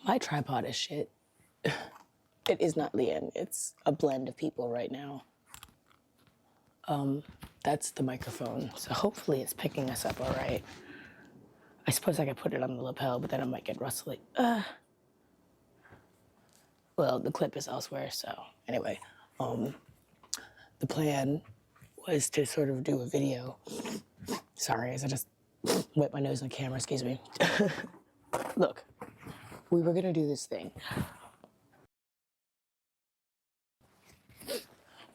My tripod is shit. It is not Lián. It's a blend of people right now. That's the microphone. So hopefully it's picking us up all right. I suppose I could put it on the lapel, but then it might get rustly. Well, the clip is elsewhere, so anyway. The plan was to sort of do a video. Sorry, as I just wet my nose on camera, excuse me. Look, we were gonna do this thing.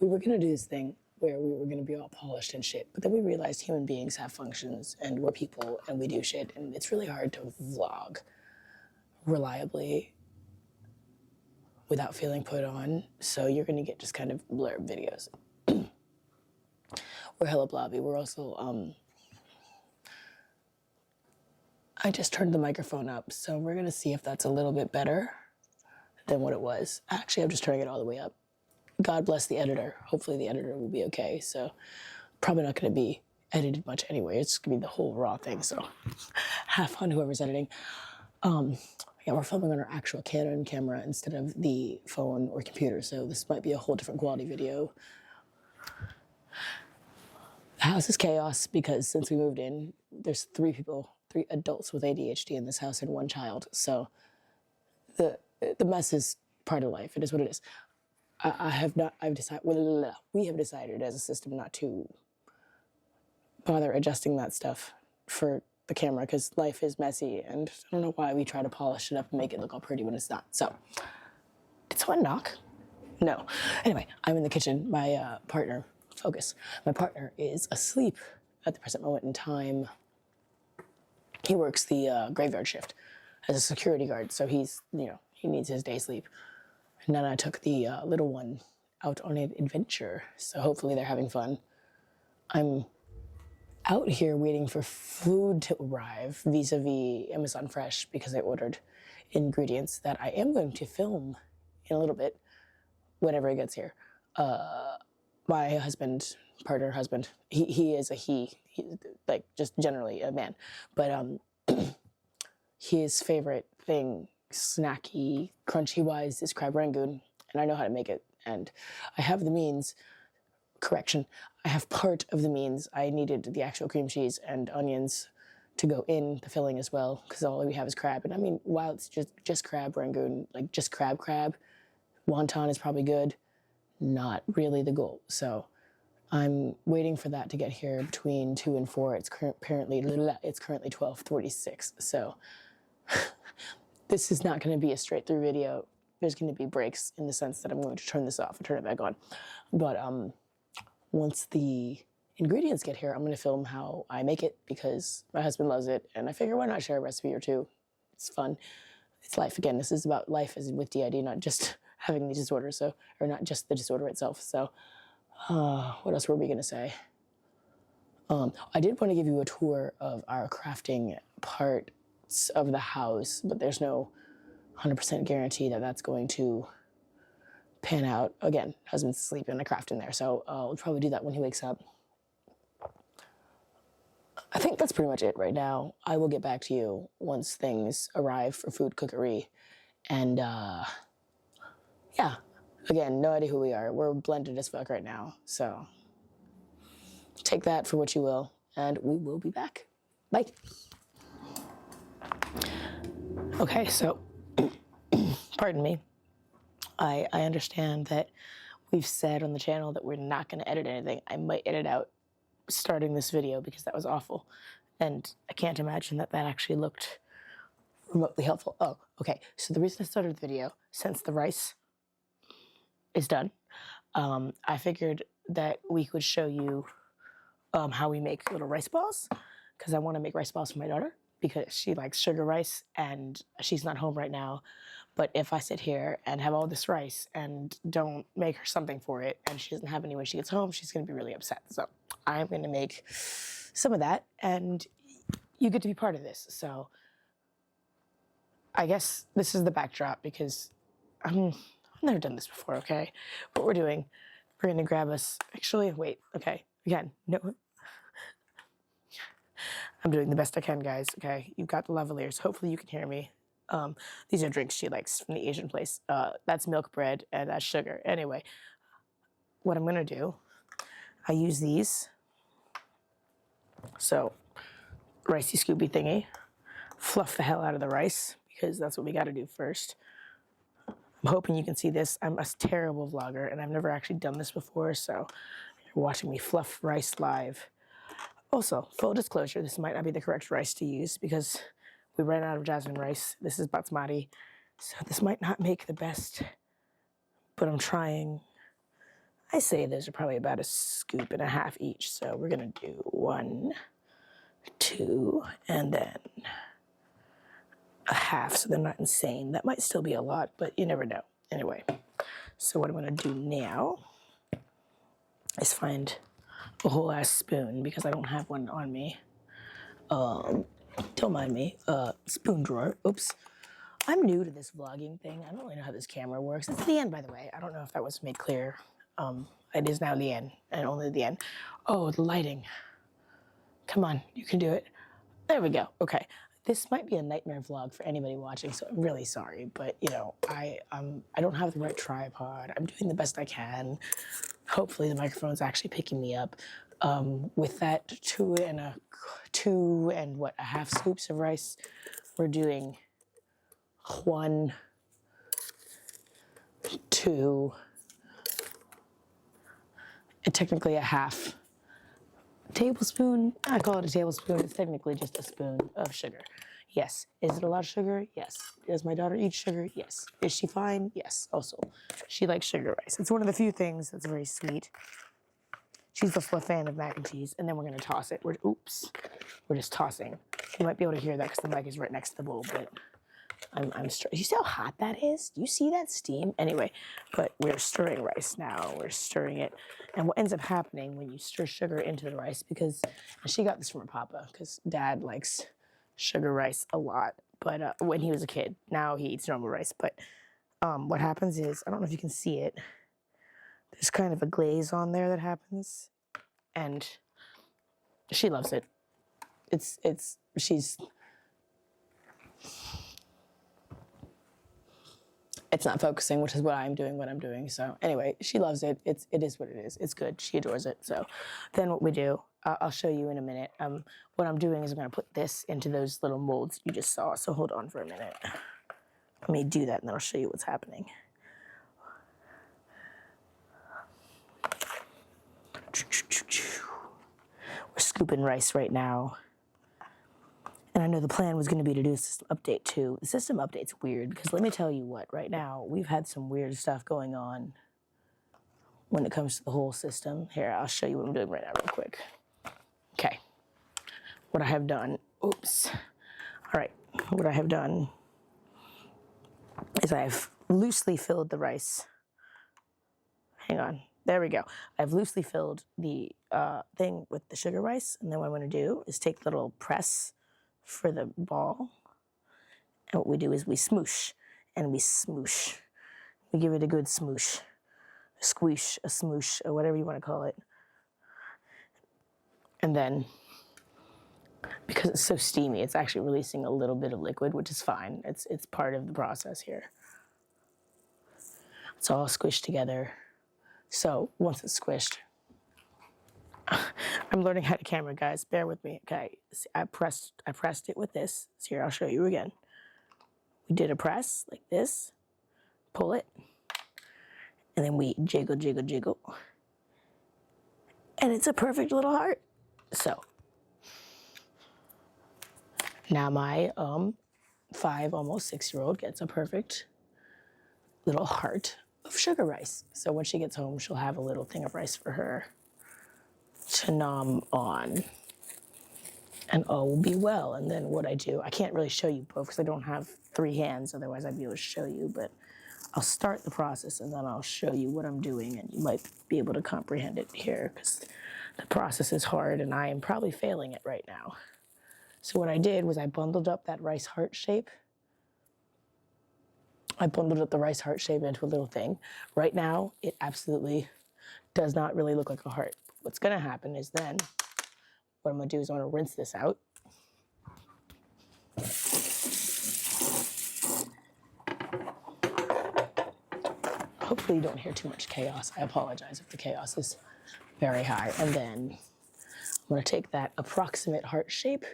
We were gonna do this thing where we were gonna be all polished and shit, but then we realized human beings have functions and we're people and we do shit, and it's really hard to vlog reliably without feeling put on, so you're gonna get just kind of blurb videos. We're hella blobby. We're also, I just turned the microphone up, so we're gonna see if that's a little bit better than what it was. Actually, I'm just turning it all the way up. God bless the editor. Hopefully the editor will be okay, so probably not gonna be edited much anyway. It's gonna be the whole raw thing, so have fun whoever's editing. Yeah, we're filming on our actual Canon camera instead of the phone or computer, so this might be a whole different quality video. The house is chaos because since we moved in, there's 3 adults with ADHD in this house and 1 child, so the mess is part of life. It is what it is. We have decided as a system not to bother adjusting that stuff for the camera because life is messy, and I don't know why we try to polish it up and make it look all pretty when it's not. So, did someone knock? No. Anyway, I'm in the kitchen. My partner, focus. My partner is asleep at the present moment in time. He works the graveyard shift as a security guard, so he's, he needs his day sleep. And then I took the little one out on an adventure, so hopefully they're having fun. I'm out here waiting for food to arrive vis-a-vis Amazon Fresh because I ordered ingredients that I am going to film in a little bit whenever it gets here. My husband, partner husband, he is a he, like just generally a man, but his favorite thing, snacky, crunchy-wise, is crab rangoon, and I know how to make it, and I have the means. Correction, I have part of the means. I needed the actual cream cheese and onions to go in the filling as well, because all we have is crab. And I mean, while it's just crab rangoon, like just crab, wonton is probably good, not really the goal. So I'm waiting for that to get here between 2 and 4. It's currently 12:46. So this is not going to be a straight through video. There's going to be breaks in the sense that I'm going to turn this off and turn it back on. But once the ingredients get here, I'm going to film how I make it because my husband loves it, and I figure why not share a recipe or 2? It's fun. It's life. Again, this is about life as with DID, not just having the disorder, so, or not just the disorder itself. So what else were we going to say? I did want to give you a tour of our crafting parts of the house, but there's no 100% guarantee that that's going to pan out. Again, husband's asleep and I craft in there, so we'll probably do that when he wakes up. I think that's pretty much it right now. I will get back to you once things arrive for food cookery. And yeah, again, no idea who we are. We're blended as fuck right now, so take that for what you will, and we will be back. Bye. Okay, so pardon me. I understand that we've said on the channel that we're not going to edit anything. I might edit out starting this video because that was awful, and I can't imagine that that actually looked remotely helpful. Oh, okay. So the reason I started the video, since the rice is done, I figured that we could show you how we make little rice balls, because I want to make rice balls for my daughter because she likes sugar rice and she's not home right now. But if I sit here and have all this rice and don't make her something for it and she doesn't have any when she gets home, she's going to be really upset. So I'm going to make some of that and you get to be part of this. So I guess this is the backdrop because I've never done this before, okay? What we're doing, we're going to grab us, actually, wait, okay, again, no. I'm doing the best I can, guys, okay? You've got the lavaliers. Hopefully you can hear me. These are drinks she likes from the Asian place. That's milk bread and that's sugar. Anyway, what I'm gonna do, I use these. So, ricey scoopy thingy, fluff the hell out of the rice because that's what we gotta do first. I'm hoping you can see this. I'm a terrible vlogger and I've never actually done this before, so you're watching me fluff rice live. Also, full disclosure, this might not be the correct rice to use because we ran out of jasmine rice. This is basmati, so this might not make the best, but I'm trying. I say those are probably about 1.5 scoops each, so we're gonna do 1, 2, and then 1/2, so they're not insane. That might still be a lot, but you never know. Anyway, so what I'm gonna do now is find a whole ass spoon because I don't have one on me. Don't mind me. Spoon drawer. Oops. I'm new to this vlogging thing. I don't really know how this camera works. It's Lián, by the way. I don't know if that was made clear. It is now Lián and only Lián. Oh, the lighting. Come on, you can do it. There we go. Okay. This might be a nightmare vlog for anybody watching, so I'm really sorry. But, you know, I don't have the right tripod. I'm doing the best I can. Hopefully the microphone's actually picking me up. With that 2 and 1/2 scoops of rice, we're doing 1, 2, and technically 1/2 tablespoon. I call it a tablespoon. It's technically just a spoon of sugar. Yes. Is it a lot of sugar? Yes. Does my daughter eat sugar? Yes. Is she fine? Yes. Also, she likes sugar rice. It's one of the few things that's very sweet. She's a fan of mac and cheese, and then we're gonna toss it. We're just tossing. You might be able to hear that because the mic is right next to the bowl, but you see how hot that is? Do you see that steam? Anyway, but we're stirring rice now. We're stirring it, and what ends up happening when you stir sugar into the rice, because she got this from her papa, because Dad likes sugar rice a lot, but when he was a kid, now he eats normal rice. But what happens is, I don't know if you can see it. There's kind of a glaze on there that happens, and she loves it. It's not focusing, which is what I'm doing. So anyway, she loves it. It is what it is. It's good. She adores it. So then what we do, I'll show you in a minute. What I'm doing is I'm going to put this into those little molds you just saw. So hold on for a minute. Let me do that, and then I'll show you what's happening. We're scooping rice right now. And I know the plan was going to be to do a system update too. The system update's weird because let me tell you what, right now we've had some weird stuff going on when it comes to the whole system. Here, I'll show you what I'm doing right now real quick. Okay. What I have done, oops. All right, what I have done is I've loosely filled the rice. Hang on. There we go. I've loosely filled the thing with the sugar rice, and then what I'm going to do is take the little press for the ball, and what we do is we smoosh, and we smoosh. We give it a good smoosh, a squish, a smoosh, or whatever you want to call it. And then, because it's so steamy, it's actually releasing a little bit of liquid, which is fine. It's part of the process here. It's all squished together. So once it's squished, I'm learning how to camera, guys. Bear with me. Okay, see, I pressed it with this. So here, I'll show you again. We did a press like this, pull it, and then we jiggle, jiggle, jiggle, and it's a perfect little heart. So now my 5, almost 6-year-old gets a perfect little heart of sugar rice. So when she gets home, she'll have a little thing of rice for her to nom on, and all will be well. And then what I do, I can't really show you both because I don't have 3 hands, otherwise I'd be able to show you, but I'll start the process and then I'll show you what I'm doing, and you might be able to comprehend it here because the process is hard and I am probably failing it right now. So what I did was I bundled up that rice heart shape. I bundled up the rice heart shape into a little thing. Right now, it absolutely does not really look like a heart. What's gonna happen is then, what I'm gonna do is I'm gonna rinse this out. hopefully you don't hear too much chaos. I apologize if the chaos is very high. And then I'm gonna take that approximate heart shape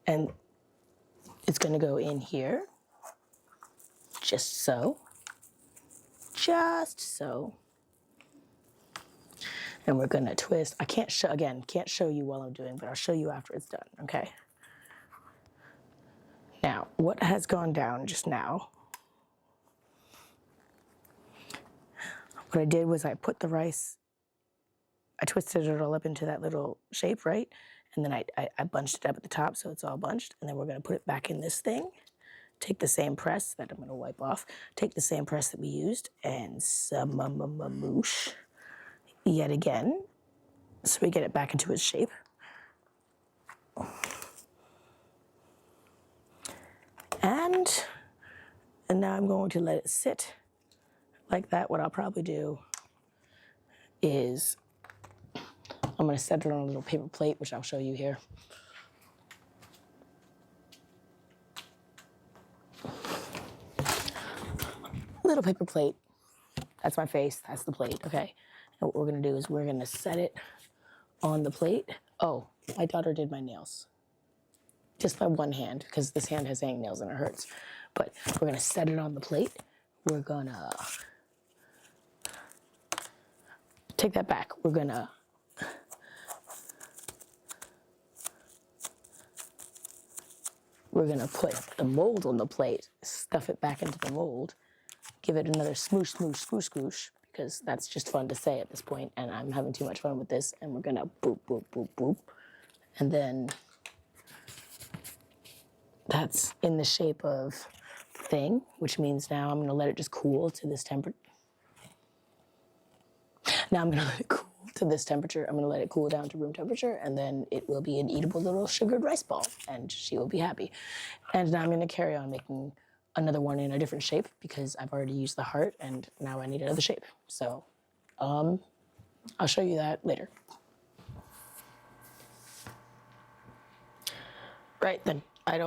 and it's gonna go in here, just so. And we're gonna twist. I can't show you while I'm doing, but I'll show you after it's done, okay? Now, what has gone down just now, what I did was I put the rice, I twisted it all up into that little shape, right? And then I bunched it up at the top so it's all bunched, and then we're gonna put it back in this thing, take the same press that I'm gonna wipe off, take the same press that we used, and moosh yet again, so we get it back into its shape. And now I'm going to let it sit like that. What I'll probably do is I'm gonna set it on a little paper plate, which I'll show you here. Little paper plate. That's my face, that's the plate, okay? And what we're gonna do is we're gonna set it on the plate. Oh, my daughter did my nails. Just by one hand, because this hand has hangnails and it hurts. But we're gonna set it on the plate. We're gonna take that back. We're gonna put the mold on the plate, stuff it back into the mold, give it another smoosh, smoosh, scoosh, scoosh, because that's just fun to say at this point, and I'm having too much fun with this, and we're gonna boop, boop, boop, boop. And then that's in the shape of the thing, which means now I'm gonna let it just cool to this temperature. Now I'm gonna let it cool to this temperature. I'm gonna let it cool down to room temperature, and then it will be an eatable little sugared rice ball, and she will be happy. And now I'm gonna carry on making another one in a different shape because I've already used the heart, and now I need another shape. So, I'll show you that later. Right then, I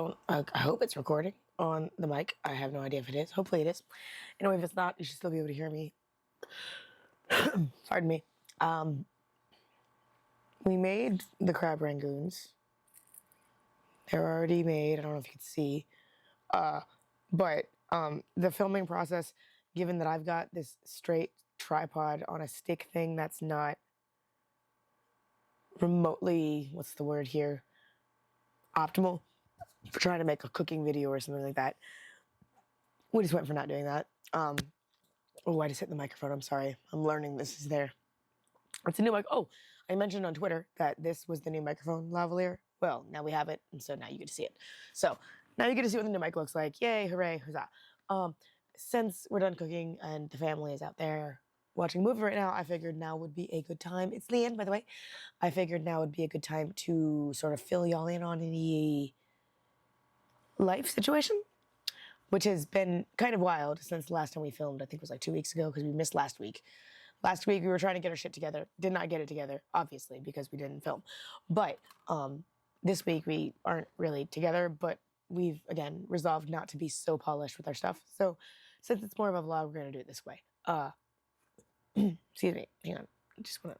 hope it's recording on the mic. I have no idea if it is. Hopefully it is. Anyway, if it's not, you should still be able to hear me. Pardon me. We made the crab rangoons. They're already made. I don't know if you can see. But the filming process, given that I've got this straight tripod on a stick thing that's not remotely, what's the word here, optimal for trying to make a cooking video or something like that, we just went for not doing that. Oh, I just hit the microphone. I'm sorry. I'm learning this is there. It's a new mic. Oh, I mentioned on Twitter that this was the new microphone lavalier. Well, now we have it, and so now you get to see it. So now you get to see what the new mic looks like. Yay, hooray, huzzah. Since we're done cooking and the family is out there watching a movie right now, I figured now would be a good time. It's Lián, by the way. I figured now would be a good time to sort of fill y'all in on the life situation, which has been kind of wild since the last time we filmed. I think it was like 2 weeks ago because we missed last week. Last week we were trying to get our shit together. Did not get it together, obviously, because we didn't film. But this week we aren't really together, but we've, again, resolved not to be so polished with our stuff. So since it's more of a vlog, we're going to do it this way. Excuse me. Hang on. I just want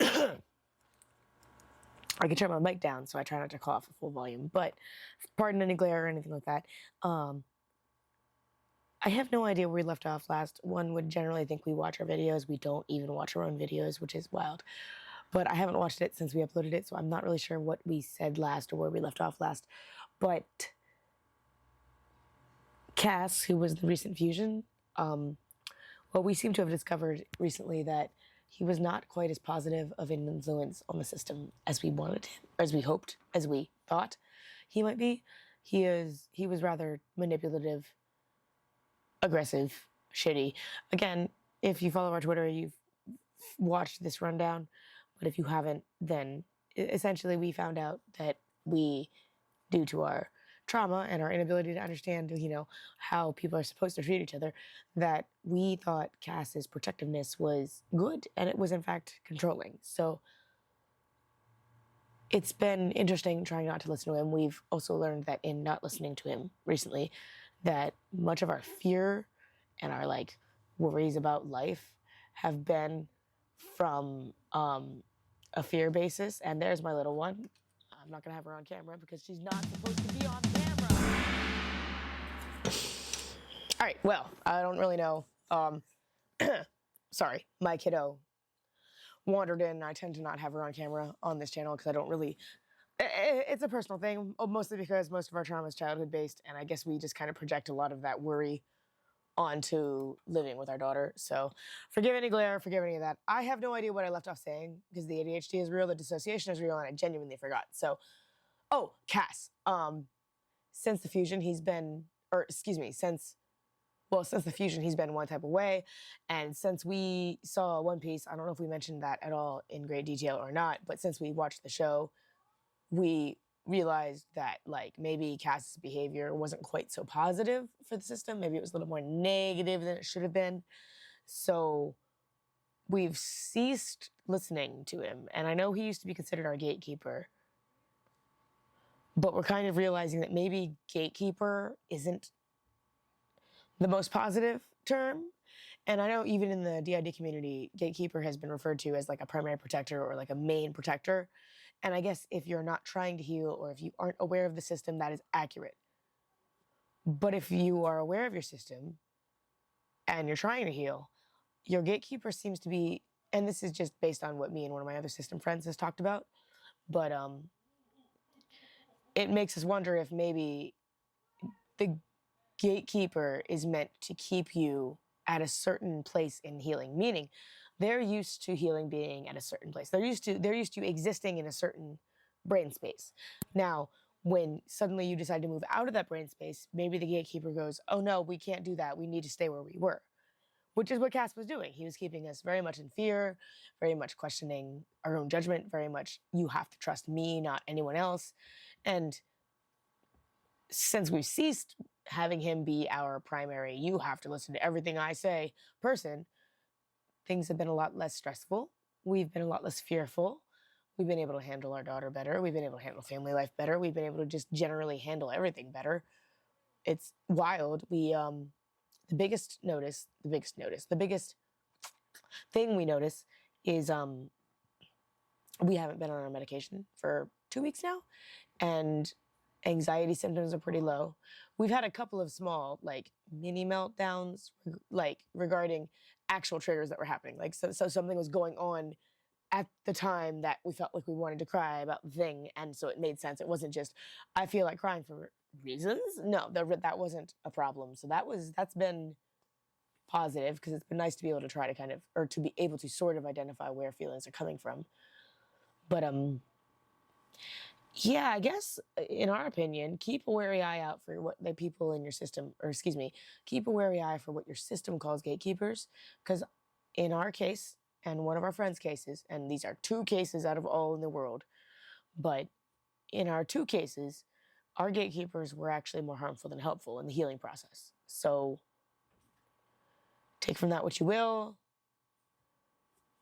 to... I can turn my mic down, so I try not to cough at full volume. But pardon any glare or anything like that. I have no idea where we left off last. One would generally think we watch our videos. We don't even watch our own videos, which is wild. But I haven't watched it since we uploaded it, so I'm not really sure what we said last or where we left off last. But Cass, who was the recent fusion, well, we seem to have discovered recently that he was not quite as positive of an influence on the system as we wanted him, or as we hoped, as we thought he might be. He was rather manipulative, aggressive, shitty. Again, if you follow our Twitter, you've watched this rundown. But if you haven't, then essentially we found out that we, due to our trauma and our inability to understand, how people are supposed to treat each other, that we thought Cass's protectiveness was good, and it was in fact controlling. So it's been interesting trying not to listen to him. We've also learned that in not listening to him recently, that much of our fear and our like worries about life have been from a fear basis. And there's my little one. I'm not gonna have her on camera because she's not supposed to be on camera. All right, well, I don't really know. Sorry, my kiddo wandered in. I tend to not have her on camera on this channel because I don't really, it's a personal thing, mostly because most of our trauma is childhood based, and I guess we just kind of project a lot of that worry onto living with our daughter. So forgive any glare, forgive any of that. I have no idea what I left off saying because the ADHD is real, the dissociation is real, and I genuinely forgot. So, oh, Cass. Since the fusion, he's been, or excuse me, since the fusion, he's been one type of way. And since we saw One Piece, I don't know if we mentioned that at all in great detail or not, but since we watched the show, we realized that like maybe Cass's behavior wasn't quite so positive for the system. Maybe it was a little more negative than it should have been. So we've ceased listening to him. And I know he used to be considered our gatekeeper, but we're kind of realizing that maybe gatekeeper isn't the most positive term. And I know even in the DID community, gatekeeper has been referred to as like a primary protector or like a main protector. And I guess if you're not trying to heal or if you aren't aware of the system, that is accurate. But if you are aware of your system and you're trying to heal, your gatekeeper seems to be, and this is just based on what me and one of my other system friends has talked about, but it makes us wonder if maybe the gatekeeper is meant to keep you at a certain place in healing, meaning they're used to healing being at a certain place. They're used to existing in a certain brain space. Now, when suddenly you decide to move out of that brain space, maybe the gatekeeper goes, oh no, we can't do that. We need to stay where we were, which is what Cass was doing. He was keeping us very much in fear, very much questioning our own judgment, very much, you have to trust me, not anyone else. And since we've ceased having him be our primary, you have to listen to everything I say person, things have been a lot less stressful. We've been a lot less fearful. We've been able to handle our daughter better. We've been able to handle family life better. We've been able to just generally handle everything better. It's wild. The biggest thing we notice is we haven't been on our medication for 2 weeks now, and anxiety symptoms are pretty low. We've had a couple of small, like, mini meltdowns, like, regarding actual triggers that were happening. Like, so something was going on at the time that we felt like we wanted to cry about the thing, and so it made sense. It wasn't just, I feel like crying for reasons. No, that wasn't a problem. So that's been positive, because it's been nice to be able to try to kind of, or to be able to sort of identify where feelings are coming from. But, yeah, I guess, in our opinion, keep a wary eye out for what the people in your system, or excuse me, keep a wary eye for what your system calls gatekeepers, because in our case, and one of our friends' cases, and these are 2 cases out of all in the world, but in our 2 cases, our gatekeepers were actually more harmful than helpful in the healing process. So take from that what you will.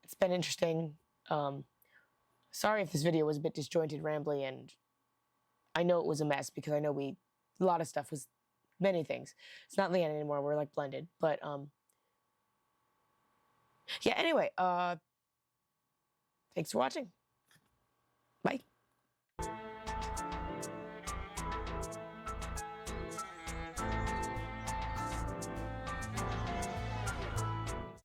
It's been interesting. Sorry if this video was a bit disjointed, rambly, and I know it was a mess because I know a lot of stuff was many things. It's not Lián anymore. We're like blended, but yeah. Anyway, thanks for watching.